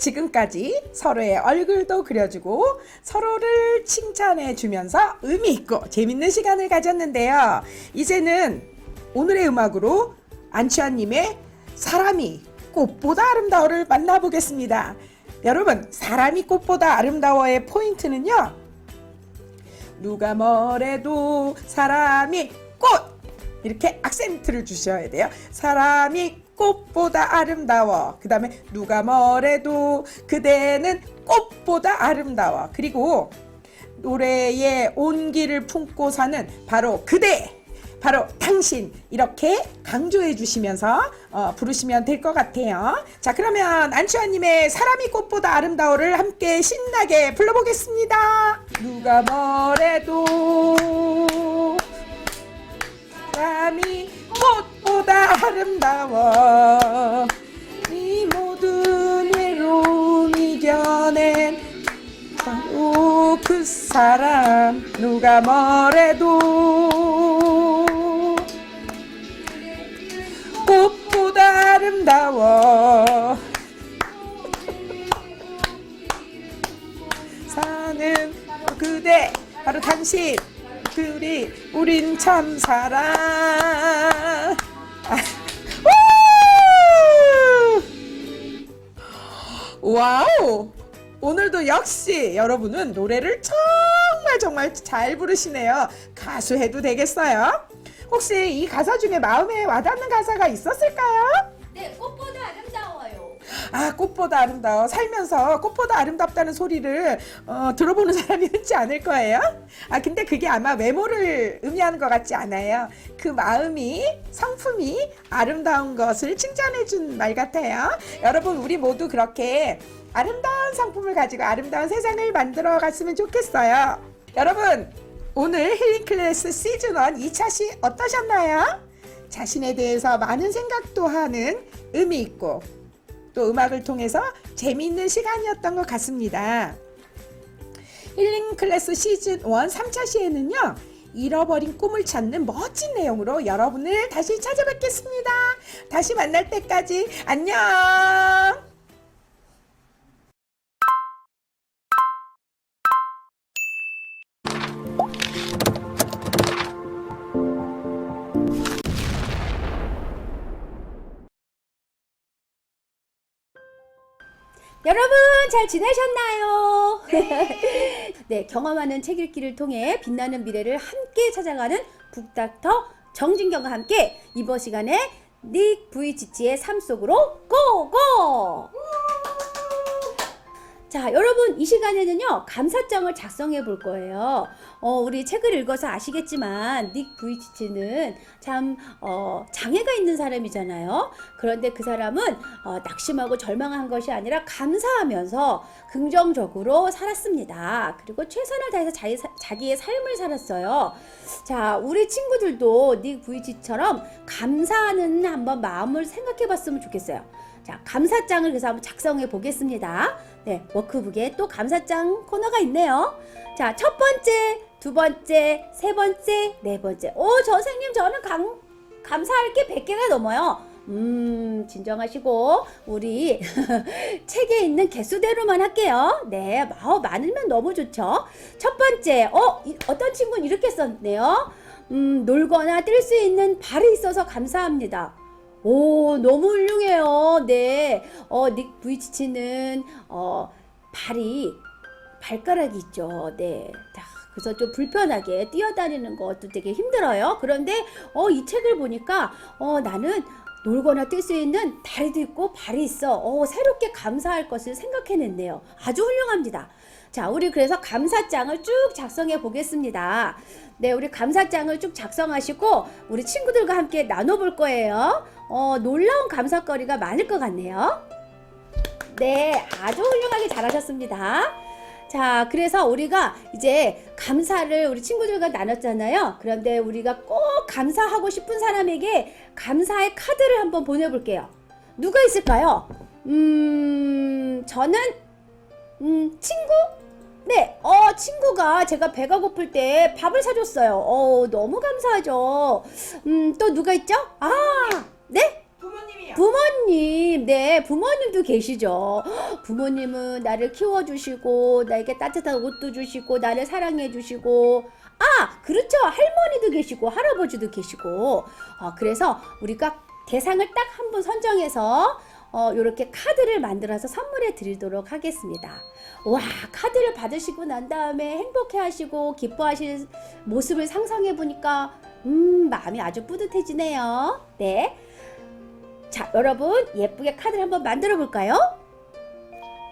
지금까지 서로의 얼굴도 그려주고 서로를 칭찬해 주면서 의미 있고 재밌는 시간을 가졌는데요. 이제는 오늘의 음악으로 안치환님의 사람이 꽃보다 아름다워를 만나보겠습니다. 여러분, 사람이 꽃보다 아름다워의 포인트는요, 누가 뭐래도 사람이 꽃! 이렇게 악센트를 주셔야 돼요. 사람이 꽃보다 아름다워. 그 다음에 누가 뭐래도 그대는 꽃보다 아름다워. 그리고 노래의 온기를 품고 사는 바로 그대, 바로 당신, 이렇게 강조해 주시면서 부르시면 될 것 같아요. 자, 그러면 안치환님의 사람이 꽃보다 아름다워를 함께 신나게 불러보겠습니다. 누가 뭐래도 사람이 꽃보다 아름다워, 이 모든 외로움 이겨낸 바로 그 사람. 누가 뭐래도 꽃보다 아름다워 사는 그대, 바로 당신, 우린 참 사랑. 와우! 오늘도 역시 여러분은 노래를 정말 잘 부르시네요. 가수 해도 되겠어요? 혹시 이 가사 중에 마음에 와닿는 가사가 있었을까요? 네, 꽃보다 아름다워요. 아, 꽃보다 아름다워. 살면서 꽃보다 아름답다는 소리를 들어보는 사람이 흔치 않을 거예요. 아, 근데 그게 아마 외모를 의미하는 것 같지 않아요. 그 마음이, 성품이 아름다운 것을 칭찬해준 말 같아요. 여러분, 우리 모두 그렇게 아름다운 성품을 가지고 아름다운 세상을 만들어 갔으면 좋겠어요. 여러분, 오늘 힐링 클래스 시즌 1 2차 시 어떠셨나요? 자신에 대해서 많은 생각도 하는 의미 있고 또 음악을 통해서 재미있는 시간이었던 것 같습니다. 힐링 클래스 시즌 1 3차 시에는요, 잃어버린 꿈을 찾는 멋진 내용으로 여러분을 다시 찾아뵙겠습니다. 다시 만날 때까지 안녕! 여러분 잘 지내셨나요? 네, 경험하는 책 읽기를 통해 빛나는 미래를 함께 찾아가는 북닥터 정진경과 함께 이번 시간에 닉 부이치치의 삶 속으로 고고! 자, 여러분 이 시간에는요, 감사장을 작성해 볼 거예요. 우리 책을 읽어서 아시겠지만 닉 부이치치는 참 장애가 있는 사람이잖아요. 그런데 그 사람은 낙심하고 절망한 것이 아니라 감사하면서 긍정적으로 살았습니다. 그리고 최선을 다해서 자기의 삶을 살았어요. 자, 우리 친구들도 닉 부이치처럼 감사하는 한번 마음을 생각해 봤으면 좋겠어요. 자, 감사장을 그래서 한번 작성해 보겠습니다. 네, 워크북에 또 감사장 코너가 있네요. 자, 첫 번째, 두 번째, 세 번째, 네 번째. 오, 선생님, 저는 감사할 게 100개가 넘어요. 진정하시고 우리 책에 있는 개수대로만 할게요. 네, 많으면 너무 좋죠. 첫 번째, 어떤 친구는 이렇게 썼네요. 놀거나 뛸 수 있는 발이 있어서 감사합니다. 오, 너무 훌륭해요. 네, 닉 부이치치는 발가락이 있죠. 네, 자, 그래서 좀 불편하게 뛰어다니는 것도 되게 힘들어요. 그런데 이 책을 보니까 나는 놀거나 뛸 수 있는 다리도 있고 발이 있어. 새롭게 감사할 것을 생각해냈네요. 아주 훌륭합니다. 자, 우리 그래서 감사장을 쭉 작성해 보겠습니다. 네, 우리 감사장을 쭉 작성하시고 우리 친구들과 함께 나눠볼 거예요. 놀라운 감사거리가 많을 것 같네요. 네, 아주 훌륭하게 잘하셨습니다. 자, 그래서 우리가 이제 감사를 우리 친구들과 나눴잖아요. 그런데 우리가 꼭 감사하고 싶은 사람에게 감사의 카드를 한번 보내볼게요. 누가 있을까요? 저는 친구? 네, 친구가 제가 배가 고플 때 밥을 사줬어요. 너무 감사하죠. 또 누가 있죠? 네? 부모님이요. 부모님, 네, 부모님도 계시죠. 부모님은 나를 키워주시고, 나에게 따뜻한 옷도 주시고, 나를 사랑해주시고, 그렇죠. 할머니도 계시고, 할아버지도 계시고. 그래서 우리가 대상을 딱 한 분 선정해서, 요렇게 카드를 만들어서 선물해 드리도록 하겠습니다. 와, 카드를 받으시고 난 다음에 행복해 하시고, 기뻐하실 모습을 상상해 보니까, 마음이 아주 뿌듯해지네요. 네. 자, 여러분 예쁘게 카드를 한번 만들어 볼까요?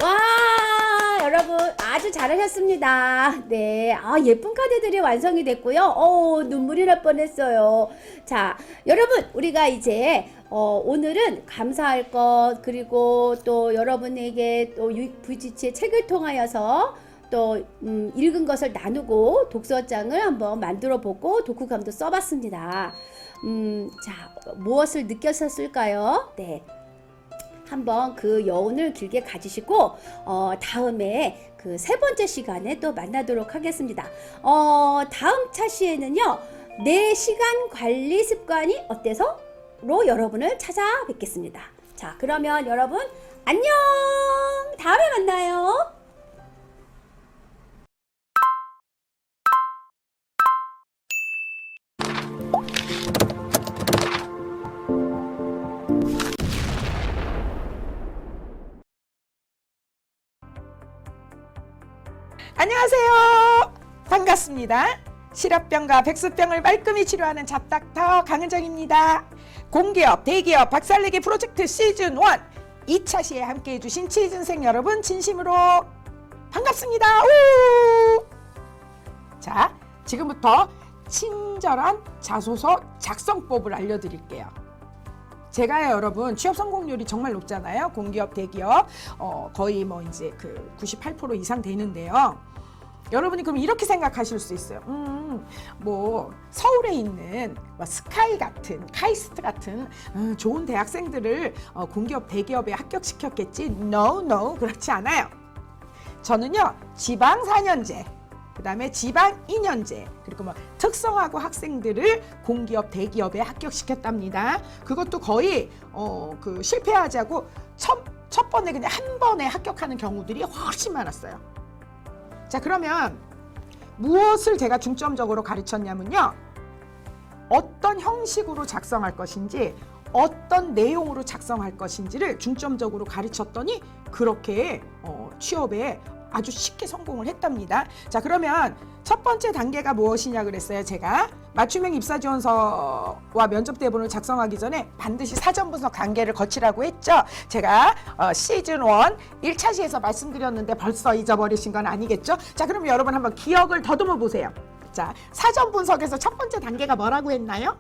와, 여러분 아주 잘하셨습니다. 네, 예쁜 카드들이 완성이 됐고요. 눈물이 날 뻔했어요. 자, 여러분 우리가 이제 오늘은 감사할 것, 그리고 또 여러분에게 또 유익부지치의 책을 통하여서 또 읽은 것을 나누고 독서장을 한번 만들어 보고 독후감도 써봤습니다. 자, 무엇을 느꼈었을까요? 네. 한번 그 여운을 길게 가지시고, 다음에 그 세 번째 시간에 또 만나도록 하겠습니다. 다음 차시에는요, 내 시간 관리 습관이 어때서? 로 여러분을 찾아뵙겠습니다. 자, 그러면 여러분, 안녕! 다음에 만나요. 안녕하세요. 반갑습니다. 실업병과 백수병을 말끔히 치료하는 잡닥터 강은정입니다. 공기업, 대기업, 박살내기 프로젝트 시즌 1 2차 시에 함께해 주신 취준생 여러분 진심으로 반갑습니다. 우! 자, 지금부터 친절한 자소서 작성법을 알려드릴게요. 제가 여러분 취업 성공률이 정말 높잖아요. 공기업, 대기업 거의 뭐 이제 그 98% 이상 되는데요. 여러분이 그럼 이렇게 생각하실 수 있어요. 뭐 서울에 있는 뭐 스카이 같은, 카이스트 같은 좋은 대학생들을 공기업, 대기업에 합격시켰겠지? No, 그렇지 않아요. 저는요 지방 4년제, 그 다음에 지방 2년제, 그리고 뭐 특성화고 학생들을 공기업, 대기업에 합격시켰답니다. 그것도 거의 그 실패하자고 첫 번에 그냥 한 번에 합격하는 경우들이 훨씬 많았어요. 자, 그러면 무엇을 제가 중점적으로 가르쳤냐면요, 어떤 형식으로 작성할 것인지, 어떤 내용으로 작성할 것인지를 중점적으로 가르쳤더니 그렇게 취업에 아주 쉽게 성공을 했답니다. 자, 그러면 첫 번째 단계가 무엇이냐 그랬어요. 제가 맞춤형 입사지원서와 면접 대본을 작성하기 전에 반드시 사전 분석 단계를 거치라고 했죠. 제가 시즌 1 1차 시에서 말씀드렸는데 벌써 잊어버리신 건 아니겠죠? 자, 그럼 여러분 한번 기억을 더듬어 보세요. 자, 사전 분석에서 첫 번째 단계가 뭐라고 했나요?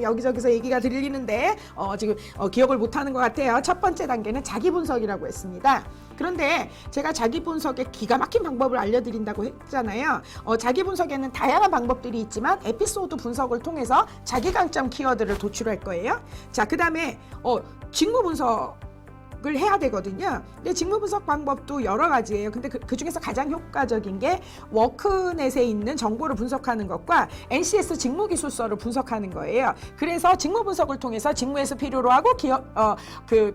여기저기서 얘기가 들리는데 지금 기억을 못하는 것 같아요. 첫 번째 단계는 자기 분석이라고 했습니다. 그런데 제가 자기 분석의 기가 막힌 방법을 알려드린다고 했잖아요. 자기 분석에는 다양한 방법들이 있지만 에피소드 분석을 통해서 자기 강점 키워드를 도출할 거예요. 자, 그 다음에 직무 분석을 해야 되거든요. 근데 직무 분석 방법도 여러 가지예요. 근데 그 중에서 가장 효과적인 게 워크넷에 있는 정보를 분석하는 것과 NCS 직무 기술서를 분석하는 거예요. 그래서 직무 분석을 통해서 직무에서 필요로 하고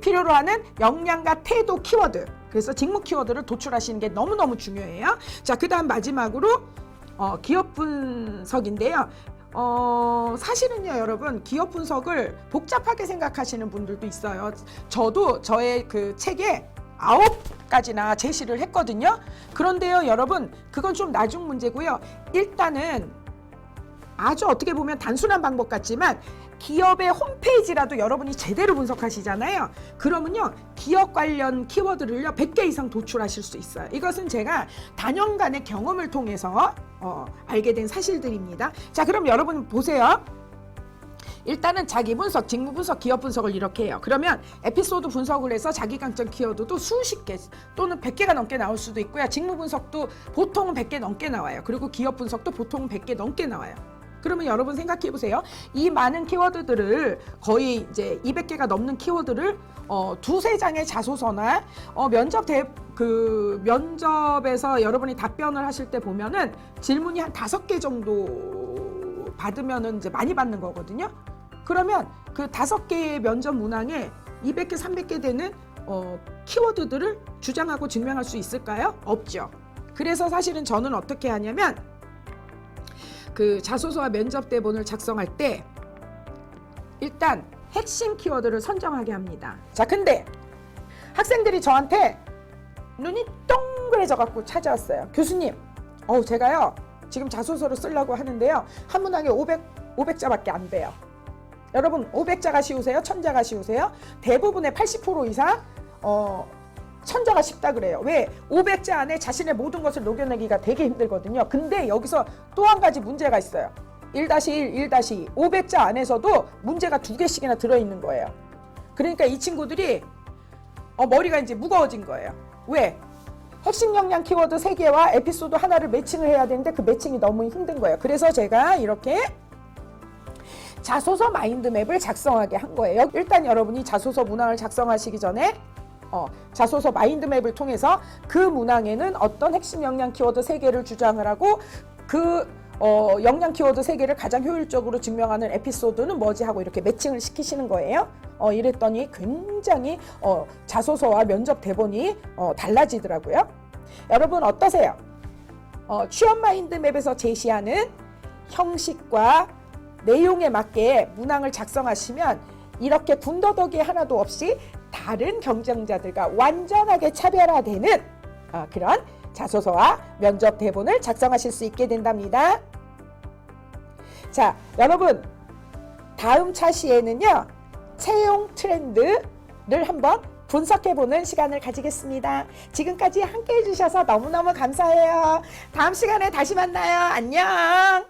필요로 하는 역량과 태도 키워드, 그래서 직무 키워드를 도출하시는 게 너무너무 중요해요. 자, 그 다음 마지막으로 기업 분석인데요. 사실은요, 여러분, 기업 분석을 복잡하게 생각하시는 분들도 있어요. 저도 저의 그 책에 9가지나 제시를 했거든요. 그런데요, 여러분, 그건 좀 나중 문제고요. 일단은 아주 어떻게 보면 단순한 방법 같지만 기업의 홈페이지라도 여러분이 제대로 분석하시잖아요. 그러면요, 기업 관련 키워드를요 100개 이상 도출하실 수 있어요. 이것은 제가 다년간의 경험을 통해서 알게 된 사실들입니다. 자, 그럼 여러분 보세요. 일단은 자기 분석, 직무 분석, 기업 분석을 이렇게 해요. 그러면 에피소드 분석을 해서 자기 강점 키워드도 수십 개 또는 100개가 넘게 나올 수도 있고요. 직무 분석도 보통은 100개 넘게 나와요. 그리고 기업 분석도 보통은 100개 넘게 나와요. 그러면 여러분 생각해 보세요. 이 많은 키워드들을 거의 이제 200개가 넘는 키워드를 두세 장의 자소서나 면접에서 여러분이 답변을 하실 때 보면은 질문이 한 5개 정도 받으면은 이제 많이 받는 거거든요. 그러면 그 5개의 면접 문항에 200개, 300개 되는 키워드들을 주장하고 증명할 수 있을까요? 없죠. 그래서 사실은 저는 어떻게 하냐면 그 자소서와 면접 대본을 작성할 때 일단 핵심 키워드를 선정하게 합니다. 자, 근데 학생들이 저한테 눈이 동그래져 갖고 찾아왔어요. 교수님, 제가요 지금 자소서를 쓰려고 하는데요, 한 문항에 500자밖에 안 돼요. 여러분, 500자가 쉬우세요? 1000자가 쉬우세요? 대부분의 80% 이상 1000자가 쉽다 그래요. 왜? 500자 안에 자신의 모든 것을 녹여내기가 되게 힘들거든요. 근데 여기서 또 한 가지 문제가 있어요. 1-1, 1-2. 500자 안에서도 문제가 2개씩이나 들어있는 거예요. 그러니까 이 친구들이 머리가 이제 무거워진 거예요. 왜? 핵심 역량 키워드 3개와 에피소드 하나를 매칭을 해야 되는데 그 매칭이 너무 힘든 거예요. 그래서 제가 이렇게 자소서 마인드맵을 작성하게 한 거예요. 일단 여러분이 자소서 문항을 작성하시기 전에 자소서 마인드맵을 통해서 그 문항에는 어떤 핵심 역량 키워드 3개를 주장을 하고 그 역량 키워드 3개를 가장 효율적으로 증명하는 에피소드는 뭐지 하고 이렇게 매칭을 시키시는 거예요. 이랬더니 굉장히 자소서와 면접 대본이 달라지더라고요. 여러분 어떠세요? 취업 마인드맵에서 제시하는 형식과 내용에 맞게 문항을 작성하시면 이렇게 군더더기 하나도 없이 다른 경쟁자들과 완전하게 차별화되는 그런 자소서와 면접 대본을 작성하실 수 있게 된답니다. 자, 여러분 다음 차시에는요 채용 트렌드를 한번 분석해보는 시간을 가지겠습니다. 지금까지 함께 해주셔서 너무너무 감사해요. 다음 시간에 다시 만나요. 안녕.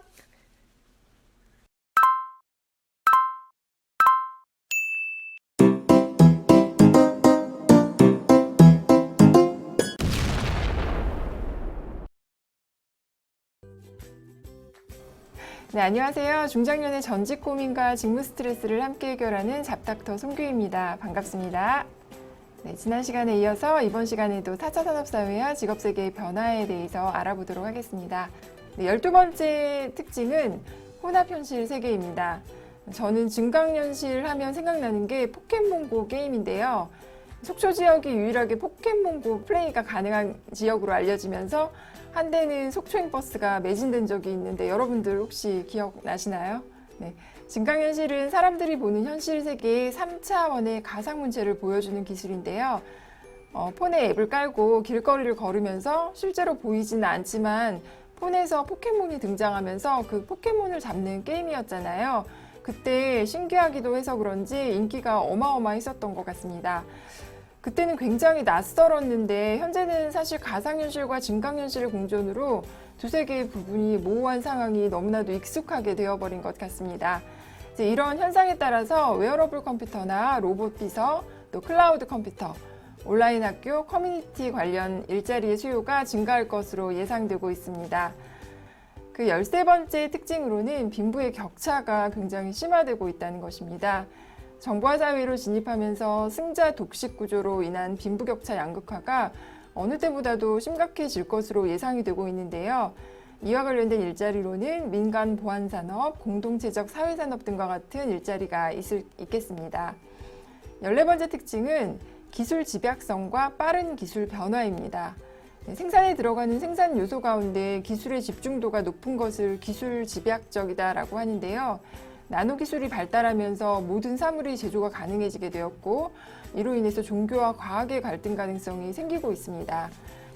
네, 안녕하세요. 중장년의 전직 고민과 직무 스트레스를 함께 해결하는 잡닥터 송규입니다. 반갑습니다. 네, 지난 시간에 이어서 이번 시간에도 4차 산업사회와 직업세계의 변화에 대해서 알아보도록 하겠습니다. 네, 12번째 특징은 혼합현실 세계입니다. 저는 증강현실 하면 생각나는 게 포켓몬고 게임인데요. 속초 지역이 유일하게 포켓몬고 플레이가 가능한 지역으로 알려지면서 한때는 속초행버스가 매진된 적이 있는데 여러분들 혹시 기억나시나요? 네. 증강현실은 사람들이 보는 현실 세계의 3차원의 가상문체를 보여주는 기술인데요. 폰에 앱을 깔고 길거리를 걸으면서 실제로 보이지는 않지만 폰에서 포켓몬이 등장하면서 그 포켓몬을 잡는 게임이었잖아요. 그때 신기하기도 해서 그런지 인기가 어마어마했었던 것 같습니다. 그때는 굉장히 낯설었는데 현재는 사실 가상현실과 증강현실의 공존으로 두세 개의 부분이 모호한 상황이 너무나도 익숙하게 되어버린 것 같습니다. 이제 이런 현상에 따라서 웨어러블 컴퓨터나 로봇 비서, 또 클라우드 컴퓨터, 온라인 학교, 커뮤니티 관련 일자리의 수요가 증가할 것으로 예상되고 있습니다. 그 13번째 특징으로는 빈부의 격차가 굉장히 심화되고 있다는 것입니다. 정보화 사회로 진입하면서 승자 독식 구조로 인한 빈부격차 양극화가 어느 때보다도 심각해질 것으로 예상이 되고 있는데요. 이와 관련된 일자리로는 민간 보안산업, 공동체적 사회산업 등과 같은 일자리가 있겠습니다. 14번째 특징은 기술 집약성과 빠른 기술 변화입니다. 생산에 들어가는 생산 요소 가운데 기술의 집중도가 높은 것을 기술 집약적이다라고 하는데요. 나노 기술이 발달하면서 모든 사물의 제조가 가능해지게 되었고 이로 인해서 종교와 과학의 갈등 가능성이 생기고 있습니다.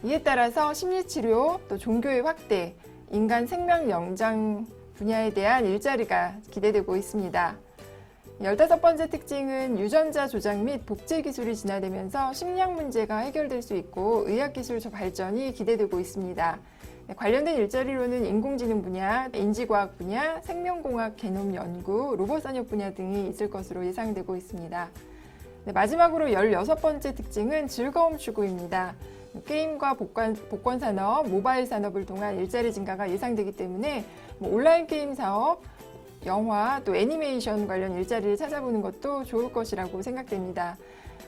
이에 따라서 심리치료, 또 종교의 확대, 인간 생명 연장 분야에 대한 일자리가 기대되고 있습니다. 15번째 특징은 유전자 조작 및 복제 기술이 진화되면서 식량 문제가 해결될 수 있고 의학기술 발전이 기대되고 있습니다. 관련된 일자리로는 인공지능 분야, 인지과학 분야, 생명공학 개념 연구, 로봇 산업 분야 등이 있을 것으로 예상되고 있습니다. 마지막으로 16번째 특징은 즐거움 추구입니다. 게임과 복권 산업, 모바일 산업을 통한 일자리 증가가 예상되기 때문에 온라인 게임 사업, 영화, 또 애니메이션 관련 일자리를 찾아보는 것도 좋을 것이라고 생각됩니다.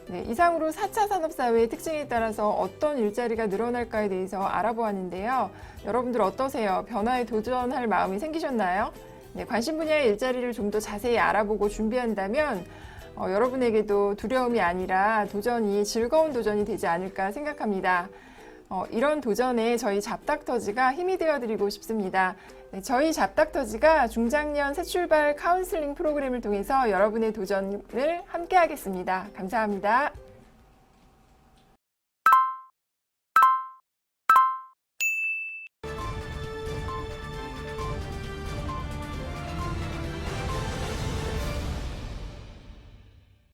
네, 이상으로 4차 산업사회의 특징에 따라서 어떤 일자리가 늘어날까에 대해서 알아보았는데요. 여러분들 어떠세요? 변화에 도전할 마음이 생기셨나요? 네, 관심 분야의 일자리를 좀 더 자세히 알아보고 준비한다면 여러분에게도 두려움이 아니라 도전이 즐거운 도전이 되지 않을까 생각합니다. 이런 도전에 저희 잡닥터즈가 힘이 되어드리고 싶습니다. 네, 저희 잡닥터즈가 중장년 새 출발 카운슬링 프로그램을 통해서 여러분의 도전을 함께 하겠습니다. 감사합니다.